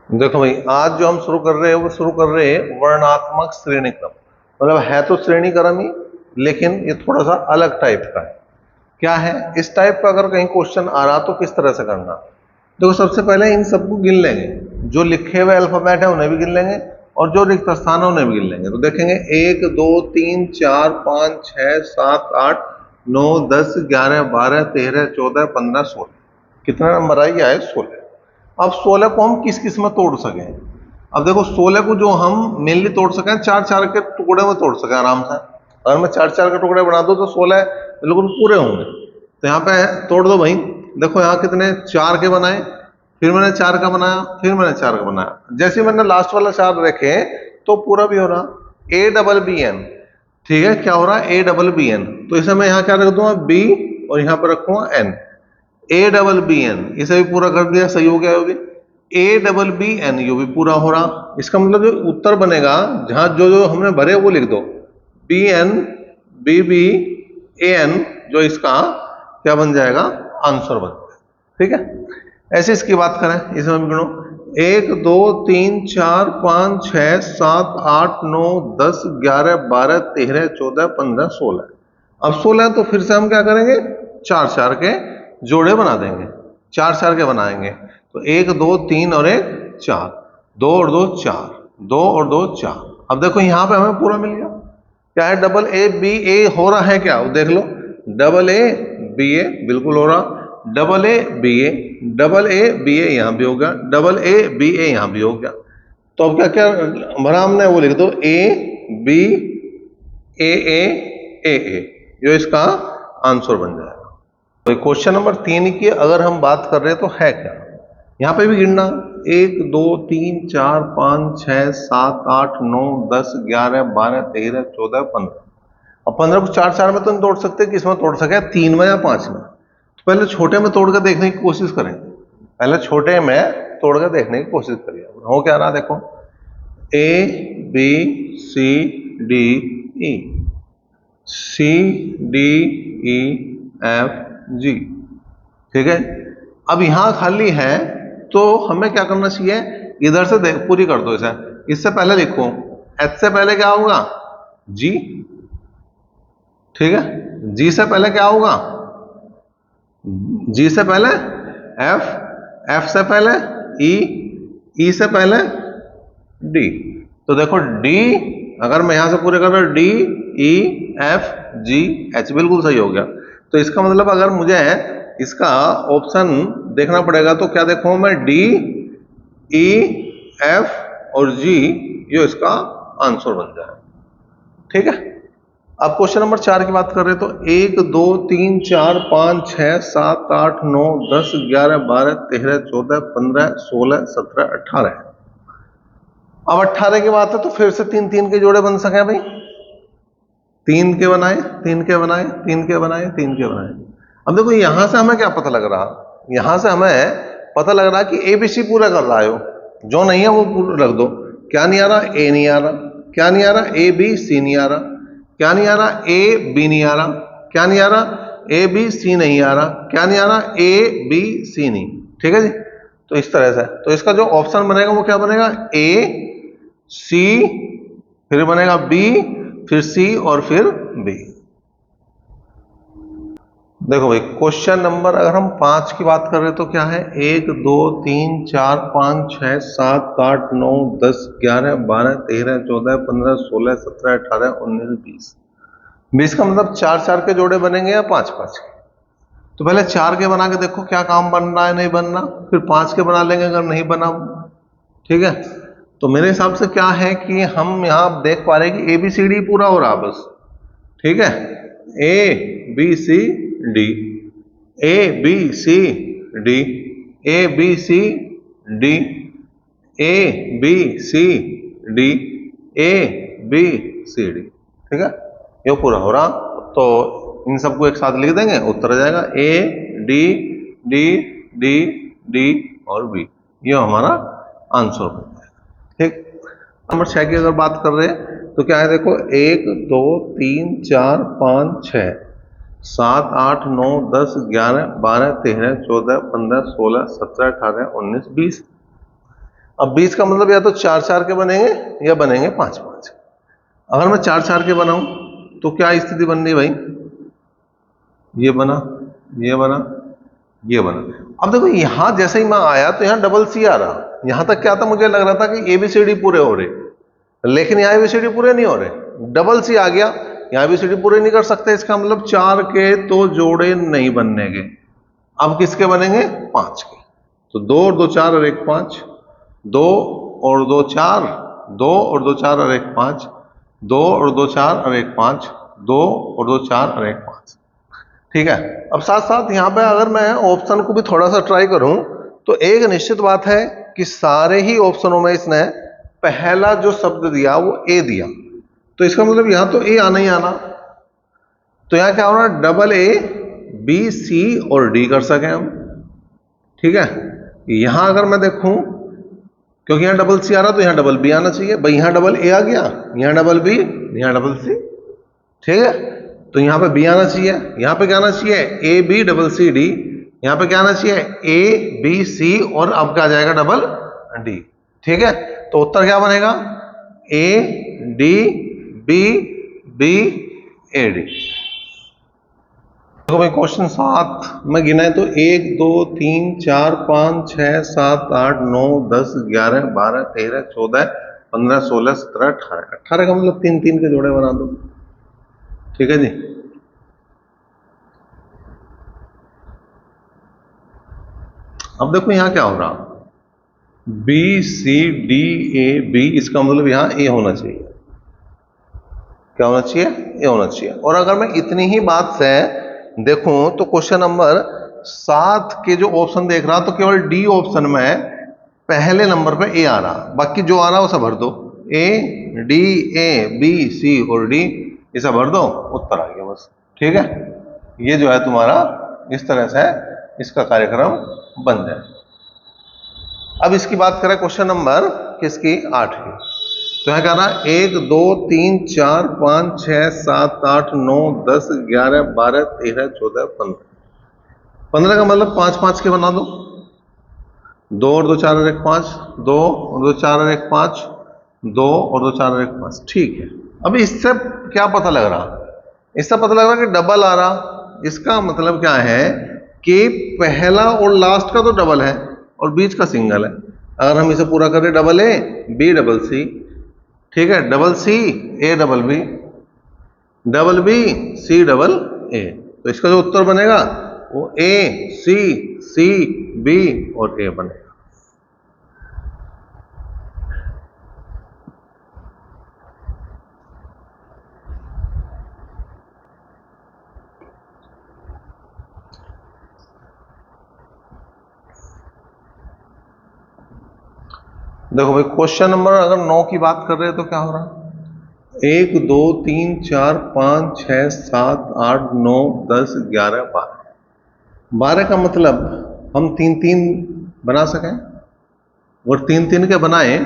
देखो भाई, आज जो हम शुरू कर रहे हैं वो शुरू कर रहे हैं वर्णात्मक श्रेणी क्रम। मतलब है तो श्रेणी क्रम ही, लेकिन ये थोड़ा सा अलग टाइप का है। क्या है इस टाइप का? अगर कहीं क्वेश्चन आ रहा तो किस तरह से करना। देखो, सबसे पहले इन सबको गिन लेंगे। जो लिखे हुए अल्फाबेट है उन्हें भी गिन लेंगे, और जो रिक्त स्थान है उन्हें भी गिन लेंगे। तो देखेंगे 1 2 3 4 5 6 7 8 9 10 11 12 13 14 15 16। कितना नंबर आ गया है? 16। अब 16 को हम किस किस में तोड़ सके? अब देखो, 16 को जो हम मेनली तोड़ सके, चार चार के टुकड़े में तोड़ सके आराम से। अगर मैं चार चार के टुकड़े बना दूं तो 16 बिल्कुल पूरे होंगे। तो यहाँ पे तोड़ दो भाई। देखो यहाँ कितने चार के बनाए, फिर मैंने चार का बनाया, फिर मैंने चार का बनाया। जैसे मैंने लास्ट वाला चार रखे तो पूरा भी हो रहा। ए डबल बी एन, ठीक है, क्या हो रहा है? A double B N. तो इसे मैं यहाँ क्या रख दूंगा? बी, और यहाँ पर रखूंगा N. A double B N, इसे भी पूरा कर दिया, सही हो गया। ये भी ए डबल बी एन, ये भी पूरा हो रहा। इसका मतलब जो उत्तर बनेगा, जहां जो जो हमने भरे वो लिख दो। B N, B B, A N, जो इसका क्या बन जाएगा? आंसर बन जाएगा। ठीक है, ऐसे इसकी बात करें, इसमें भी गिनो। 1 2 3 4 5 6 7 8 9 10 11 12 13 14 15 16। अब 16 तो फिर से हम क्या करेंगे? चार चार के जोड़े बना देंगे। चार चार के बनाएंगे तो 1 2 3 और 1 4, 2 और 2 4, 2 और 2 4। अब देखो यहां पे हमें पूरा मिल गया। क्या है? डबल ए बी ए हो रहा है क्या? वो देख लो। डबल ए बी ए बिल्कुल हो रहा। Double A B A, double A B A यहां भी हो गया, डबल ए बी ए यहां भी हो गया। तो अब क्या क्या भरा हमने? वो लिख दो ए बी ए ए ए ए, जो इसका आंसर बन जाएगा। तो क्वेश्चन नंबर 3 की अगर हम बात कर रहे हैं तो है क्या? यहां पे भी गिनना। 1 2 3 4 5 6 7 8 9 10 11 12 13 14 15। अब 15 को चार चार में तो नहीं तोड़ सकते, किस में तोड़ सके? 3 में या 5 में। तो पहले छोटे में तोड़ कर देखने की कोशिश करें। पहले छोटे में तोड़ कर देखने की कोशिश करिए। हो क्या रहा देखो। A B C D E, C D E F G. ठीक है, अब यहां खाली है तो हमें क्या करना चाहिए? इधर से देख पूरी कर दो इसे। इससे पहले लिखो, एच से पहले क्या होगा? जी। ठीक है, जी से पहले क्या होगा? जी से पहले एफ, एफ से पहले ई, ई से पहले डी। तो देखो डी, अगर मैं यहां से पूरे कर रहा डी ई एफ जी एच, बिल्कुल सही हो गया। तो इसका मतलब अगर मुझे इसका ऑप्शन देखना पड़ेगा तो क्या देखूं मैं? डी ई एफ और जी, ये इसका आंसर बन जाए। ठीक है, अब क्वेश्चन नंबर 4 की बात कर रहे हैं तो 1 2 3 4 5 6 7 8 9 10 11 12 13 14 15 16 17 18 है। अब 18 की बात है तो फिर से तीन तीन के जोड़े बन सके भाई। तीन के बनाए, तीन के बनाए, तीन के बनाए, तीन के बनाए। अब देखो यहां से हमें क्या पता लग रहा? यहां से हमें पता लग रहा कि एबीसी पूरा कर रहा है वो। जो नहीं है वो पूरा रख दो। क्या नहीं आ रहा? ए नहीं आ रहा। क्या नहीं आ रहा? ए बी सी नहीं आ रहा। क्या नहीं आ रहा? ए बी नहीं आ रहा। क्या नहीं आ रहा? ए बी सी नहीं आ रहा। क्या नहीं आ रहा? ए बी सी नहीं। ठीक है जी, तो इस तरह से तो इसका जो ऑप्शन बनेगा वो क्या बनेगा? ए सी, फिर बनेगा बी, फिर सी और फिर बी। देखो भाई, क्वेश्चन नंबर अगर हम 5 की बात कर रहे तो क्या है? 1 2 3 4 5 6 7 8 9 10 11 12 13 14 15 16 17 18 19 20। 20 का मतलब चार चार के जोड़े बनेंगे या पांच पांच के? तो पहले चार के बना के देखो क्या काम बन रहा है, नहीं बन रहा। फिर पांच के बना लेंगे अगर नहीं बना। ठीक है, तो मेरे हिसाब से क्या है कि हम यहां देख पा रहे हैं कि ABCD पूरा हो रहा बस। ठीक है, A B C D, A B C D, A B C D, A B C D, A B C D. ठीक है, ये पूरा हो रहा। तो इन सबको एक साथ लिख देंगे, उत्तर आ जाएगा A D D D D और बी। ये हमारा आंसर हो जाएगा। ठीक, नंबर 6 की अगर बात कर रहे हैं तो क्या है? देखो 1 2 3 4 5 6 7 8 9 10 11 12 13 14 15 16 17 18 19 20। अब 20 का मतलब या तो 4 4 के बनेंगे या बनेंगे 5 5। अगर मैं 4 4 के बनाऊं तो क्या स्थिति बन रही भाई, ये बना, ये बना, ये बना। अब देखो यहां जैसे ही मैं आया तो यहां डबल सी आ रहा, यहां तक क्या था, मुझे लग रहा था कि एबीसीडी पूरे हो रहे, लेकिन यहां एबीसीडी पूरे नहीं हो रहे, डबल सी आ गया, यहां एबीसीडी पूरे नहीं कर सकते, इसका मतलब 4 के तो जोड़े नहीं बनने के। अब किसके बनेंगे, 5 के। तो 2 और 2 4 और 1 5, 2 और 2 4, 2 और 2 4 और 1 5, 2 और 2 4 और 1 5, 2 और 2 4 और 1 5। ठीक है। अब साथ साथ यहां पे अगर मैं ऑप्शन को भी थोड़ा सा ट्राई करूं तो एक निश्चित बात है कि सारे ही ऑप्शनों में इसने पहला जो शब्द दिया वो ए दिया, तो इसका मतलब यहां तो ए आना ही आना। तो यहां क्या होना, डबल ए बी सी और डी कर सके हम। ठीक है। यहां अगर मैं देखूं, क्योंकि यहां डबल सी आ रहा तो यहां डबल बी आना चाहिए, भाई यहां डबल ए आ गया, यहां डबल बी, यहां डबल सी। ठीक है। तो यहां पे बी आना चाहिए, यहां पे क्या आना चाहिए, A B double C D, यहां पे क्या आना चाहिए, ए बी सी और अब क्या आ जाएगा, डबल डी। ठीक है। तो उत्तर क्या बनेगा, A D B B A D. देखो भाई क्वेश्चन 7 में गिनाए तो 1 2 3 4 5 6 7 8 9 10 11 12 13 14 15 16 17 18, 18 का मतलब 3 3 के जोड़े बना दो। ठीक है जी। अब देखो यहां क्या हो रहा, B C D A B, इसका मतलब यहां ए होना चाहिए, क्या होना चाहिए, ए होना चाहिए। और अगर मैं इतनी ही बात से देखूं तो क्वेश्चन नंबर 7 के जो ऑप्शन देख रहा तो केवल डी ऑप्शन में पहले नंबर पे ए आ रहा, बाकी जो आ रहा उसे भर दो, ए डी ए बी सी और डी, इसे भर दो, उत्तर आ गया बस। ठीक है। ये जो है तुम्हारा इस तरह से इसका कार्यक्रम बन जाए। अब इसकी बात करें क्वेश्चन नंबर किसकी, 8 की। तो यहां कह रहा 1 2 3 4 5 6 7 8 9 10 11 12 13 14 15, 15 का मतलब 5 5 के बना दो, 2 और 2 4 और 1 5, 2 और 2 4 और 1 5, 2 और 2 4 और 1 5। ठीक है। अब इससे क्या पता लग रहा, इससे पता लग रहा कि डबल आ रहा, इसका मतलब क्या है कि पहला और लास्ट का तो डबल है और बीच का सिंगल है। अगर हम इसे पूरा करें, double A B double C, ठीक है, double C A double B, double B C double A, तो इसका जो उत्तर बनेगा वो ए सी बी और ए बनेगा। देखो भाई क्वेश्चन नंबर अगर 9 की बात कर रहे हैं तो क्या हो रहा, 1 2 3 4 5 6 7 8 9 10 11 12, 12 का मतलब हम 3 3 बना सकें, और 3 3 के बनाए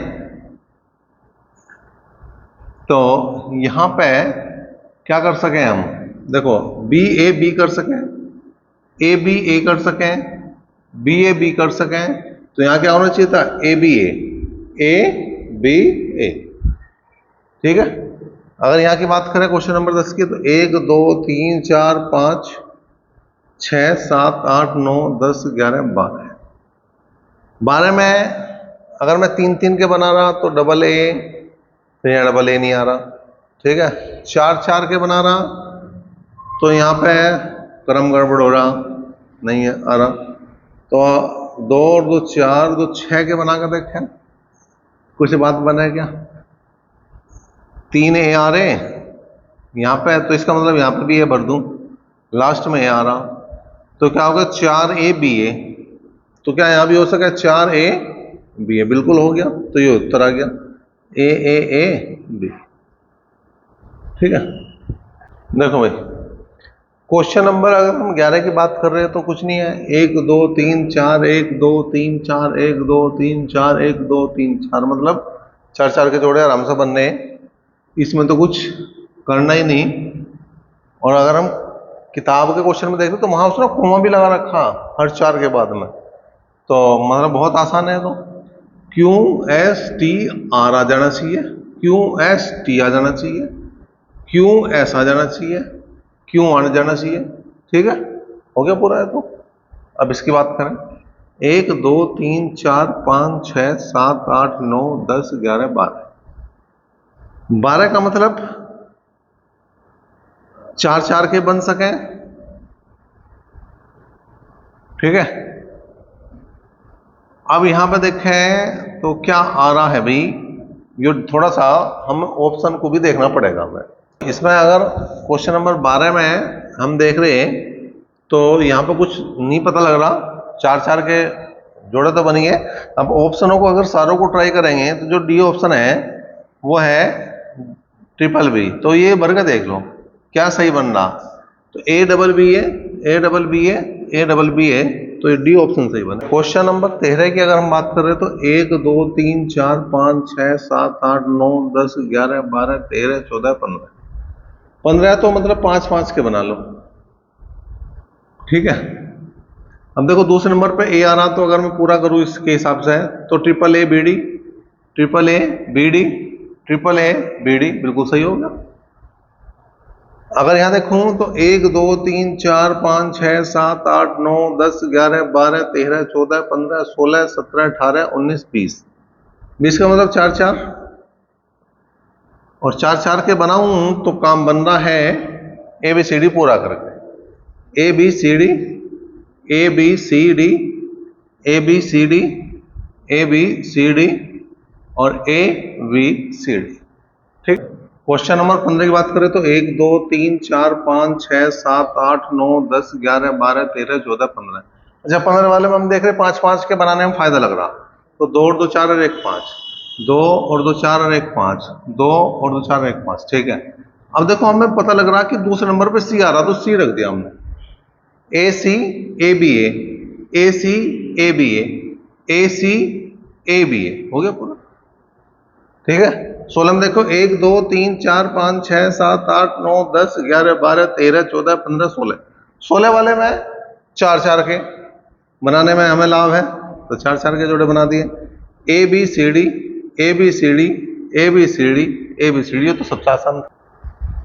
तो यहां पे क्या कर सकें हम, देखो बी ए कर सकें, ए कर सकें, बी कर सकें, तो यहां क्या होना चाहिए था, ए बी ए। ठीक है। अगर यहां की बात करें क्वेश्चन नंबर 10 की, तो 1 2 3 4 5 6 7 8 9 10 11 12, 12 में अगर मैं 3 3 के बना रहा तो डबल ए, तो यहाँ डबल ए नहीं आ रहा। ठीक है। 4 4 के बना रहा तो यहाँ पे क्रम गड़बड़ हो रहा, नहीं है आ रहा। तो 2 और 2 4, 2 6 के बना कर देखें, कुछ बात बने क्या, 3 ए आ रहे यहाँ पे, तो इसका मतलब यहाँ पे भी ए भर दूं, लास्ट में ए आ रहा, तो क्या होगा 4 ए बी ए, तो क्या यहां भी हो सका 4 ए बी ए, बिल्कुल हो गया, तो ये उत्तर आ गया ए बी। ठीक है। देखो भाई क्वेश्चन नंबर अगर हम 11 की बात कर रहे हैं तो कुछ नहीं है, 1 2 3 4 1 2 3 4 1 2 3 4 1 2 3 4, मतलब 4 4 के जोड़े आराम से बनने, इसमें तो कुछ करना ही नहीं। और अगर हम किताब के क्वेश्चन में देखें तो वहां उसने कोमा भी लगा रखा हर 4 के बाद में, तो मतलब बहुत आसान है। तो क्यू एस टी आर आ जाना चाहिए, क्यू एस टी आ जाना चाहिए, क्यू एस आ जाना चाहिए, क्यू आ जाना चाहिए। ठीक है, हो गया पूरा है। तो अब इसकी बात करें, 1 2 3 4 5 6 7 8 9 10 11 12। 12 का मतलब 4 4 के बन सके। ठीक है, अब यहां पे देखें तो क्या आ रहा है भाई, ये थोड़ा सा हम ऑप्शन को भी देखना पड़ेगा हमें। इसमें अगर क्वेश्चन नंबर 12 में हम देख रहे हैं तो यहाँ पे कुछ नहीं पता लग रहा, 4 4 के जोड़े तो बनी है। अब ऑप्शनों को अगर सारों को ट्राई करेंगे तो जो डी ऑप्शन है वो है ट्रिपल बी, तो ये भर के देख लो क्या सही बन रहा। तो ए डबल बी है, ए डबल बी है, ए डबल बी है, तो ये डी ऑप्शन सही बने। क्वेश्चन नंबर 13 की अगर हम बात करें तो 1 2 3 4 5 6 7 8 9 10 11 12 13 14 15। 15 तो मतलब 5 5 के बना लो। ठीक है, अब देखो दूसरे नंबर पे ए आ रहा, तो अगर मैं पूरा करूं इसके हिसाब से तो triple A B D, triple A B D, triple A B D बिल्कुल सही होगा। अगर यहां देखूं तो 1 2 3 4 5 6 7 8 9 10 11 12 13 14 15 16 17 18 19 20। 20 का मतलब 4 4, और 4 4 के बनाऊं तो काम बन रहा है ए बी सी डी पूरा करके, A B C D, A B C D, A B C D, A B C D और ए बी सी डी। ठीक, क्वेश्चन नंबर 15 की बात करें तो 1 2 3 4 5 6 7 8 9 10 11 12 13 14 15। अच्छा, 15 वाले में हम देख रहे 5 5 के बनाने में फायदा लग रहा, तो 2 और 2 4 और 1 5, 2 और 2 4 और 1 5, 2 और 2 4 और 1 5। ठीक है, अब देखो हमें पता लग रहा कि दूसरे नंबर पे सी आ रहा, तो सी रख दिया हमने। A C A B A, A C A B A, A C A B A, हो गया पूरा। ठीक है, 16 में देखो 1 2 3 4 5 6 7 8 9 10 11 12 13 14 15 16। 16 वाले में 4 4 के बनाने में हमें लाभ है, तो 4 4 के जोड़े बना दिए। A B C D, A B C D, A B C D, A B C D, तो सबसे आसान।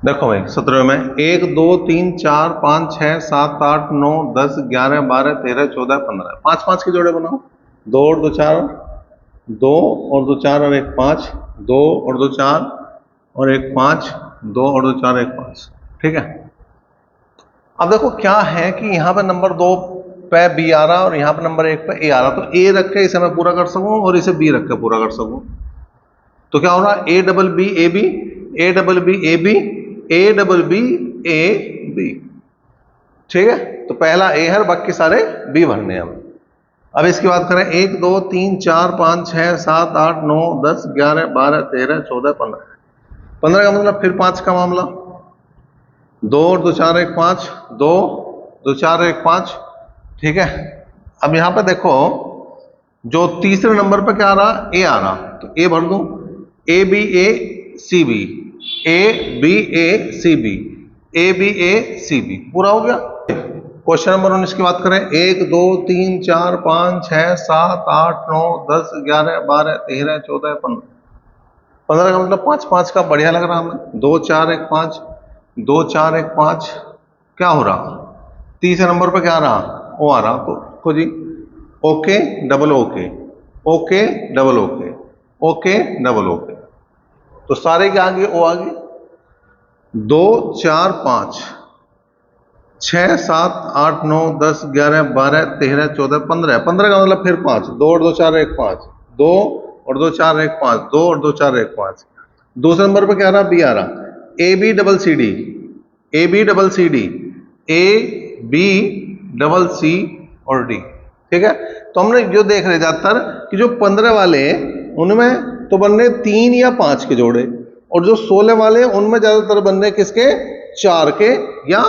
देखो भाई 17 में 1 2 3 4 5 6 7 8 9 10 11 12 13 14 15। 5 5 के जोड़े बनाओ, 2 और 2 4, 2 और 2 4 और 1 5, 2 और 2 4 और 1 5, 2 और 2 4 1 5। ठीक है, अब देखो क्या है कि यहाँ पे नंबर 2 पे बी आ रहा और यहाँ पे नंबर 1 पे ए आ रहा, तो ए रख के इसे मैं पूरा कर सकूं और इसे बी रख के पूरा कर सकूं। तो क्या हो रहा, A double B A B, A double B A B, A double B A B. ठीक है, तो पहला ए है, बाकी सारे बी भरने हैं। अब इसकी बात करें 1 2 3 4 5 6 7 8 9 10 11 12 13 14 15। 15 का मतलब फिर 5 का मामला, 2 और 2 4 1 5, 2 2 4 1 5। ठीक है, अब यहां पे देखो जो तीसरे नंबर पे क्या आ रहा, ए आ रहा, तो ए भर दूं। A B A C B, A B A C B, A B A C B, पूरा हो गया। क्वेश्चन नंबर 19 की बात करें 1 2 3 4 5 6 7 8 9 10 11 12 13 14 15। 15 का मतलब 5 5 का बढ़िया लग रहा हमें, 2 4 1 5, 2 4 1 5। क्या हो रहा, तीसरे नंबर पर क्या आ रहा, ओ आ रहा, तो जी okay double okay, okay double okay, okay double okay, तो सारे के आगे ओ आगे। 2 4 5 6 7 8 9 10 11 12 13 14 15। 15 का मतलब फिर 5, 2 और 2 4 1 5, 2 और 2 4 1 5, 2 और 2 4 1 5। दूसरे नंबर पे क्या आ रहा, बी आ रहा, A B double C D, A B double C D, A B double C और डी। ठीक है, तो हमने जो देख रहे ज्यादातर कि जो 15 वाले उनमें तो बन रहे 3 या 5 के जोड़े, और जो 16 वाले उनमें ज्यादातर बन रहे किसके, 4 के या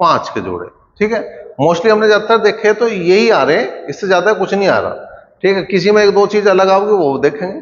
5 के जोड़े। ठीक है, मोस्टली हमने ज्यादातर देखे तो यही आ रहे, इससे ज्यादा कुछ नहीं आ रहा। ठीक है, किसी में 1 2 चीज अलग आओगी वो देखेंगे।